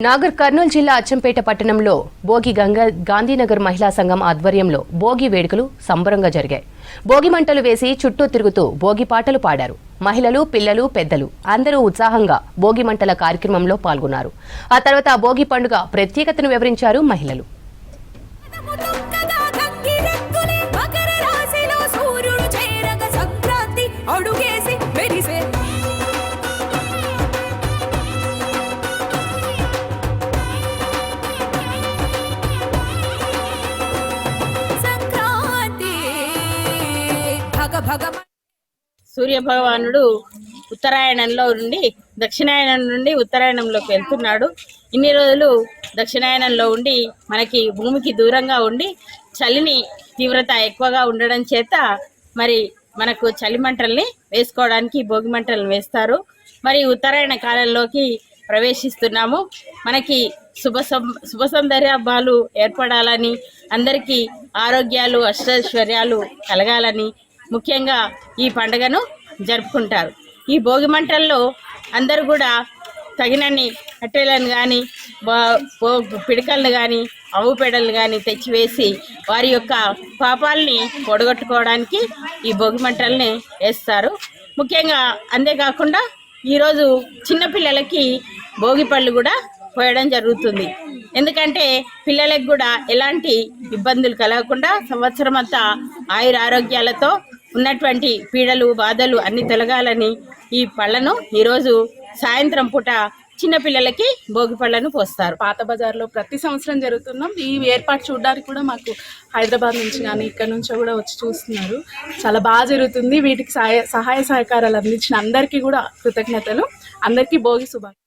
నాగర్ కర్నూలు జిల్లా అచ్చంపేట పట్టణంలో భోగి గాంధీనగర్ మహిళా సంఘం ఆధ్వర్యంలో భోగి వేడుకలు సంబరంగా జరిగాయి. భోగి మంటలు వేసి చుట్టూ తిరుగుతూ భోగి పాటలు పాడారు. మహిళలు, పిల్లలు, పెద్దలు అందరూ ఉత్సాహంగా భోగి మంటల కార్యక్రమంలో పాల్గొన్నారు. ఆ తర్వాత భోగి పండుగ ప్రత్యేకతను వివరించారు మహిళలు. సూర్య భగవానుడు ఉత్తరాయణంలో నుండి దక్షిణాయనం నుండి ఉత్తరాయణంలోకి వెళ్తున్నాడు. ఇన్ని రోజులు దక్షిణాయనంలో ఉండి మనకి భూమికి దూరంగా ఉండి చలిని తీవ్రత ఎక్కువగా ఉండడం చేత మరి మనకు చలి మంటల్ని వేసుకోవడానికి భోగి మంటలను వేస్తారు. మరి ఉత్తరాయణ కాలంలోకి ప్రవేశిస్తున్నాము. మనకి శుభ సందర్భాలు ఏర్పడాలని, అందరికీ ఆరోగ్యాలు, అష్టైశ్వర్యాలు కలగాలని ముఖ్యంగా ఈ పండుగను జరుపుకుంటారు. ఈ భోగి మంటల్లో అందరూ కూడా తగినన్ని కట్టెలను కానీ, పిడకలను కానీ, ఆవు పేడలను కానీ తెచ్చివేసి వారి యొక్క పాపాలని పొడగొట్టుకోవడానికి ఈ భోగి మంటల్ని వేస్తారు. ముఖ్యంగా అంతేకాకుండా ఈరోజు చిన్నపిల్లలకి భోగి పళ్ళు కూడా పోయడం జరుగుతుంది. ఎందుకంటే పిల్లలకు కూడా ఎలాంటి ఇబ్బందులు కలగకుండా సంవత్సరం అంతా ఆయురారోగ్యాలతో ఉన్నటువంటి పీడలు, బాధలు అన్ని తొలగాలని ఈ పళ్ళను ఈరోజు సాయంత్రం పూట చిన్నపిల్లలకి భోగి పళ్ళను పోస్తారు. పాత బజార్లో ప్రతి సంవత్సరం జరుగుతున్నాం. ఈ ఏర్పాటు చూడడానికి కూడా మాకు హైదరాబాద్ నుంచి కానీ ఇక్కడ నుంచో కూడా వచ్చి చూస్తున్నారు. చాలా బాగా జరుగుతుంది. వీటికి సహాయ సహకారాలు అందించిన అందరికీ కూడా కృతజ్ఞతలు. అందరికీ భోగి శుభాకాంక్షలు.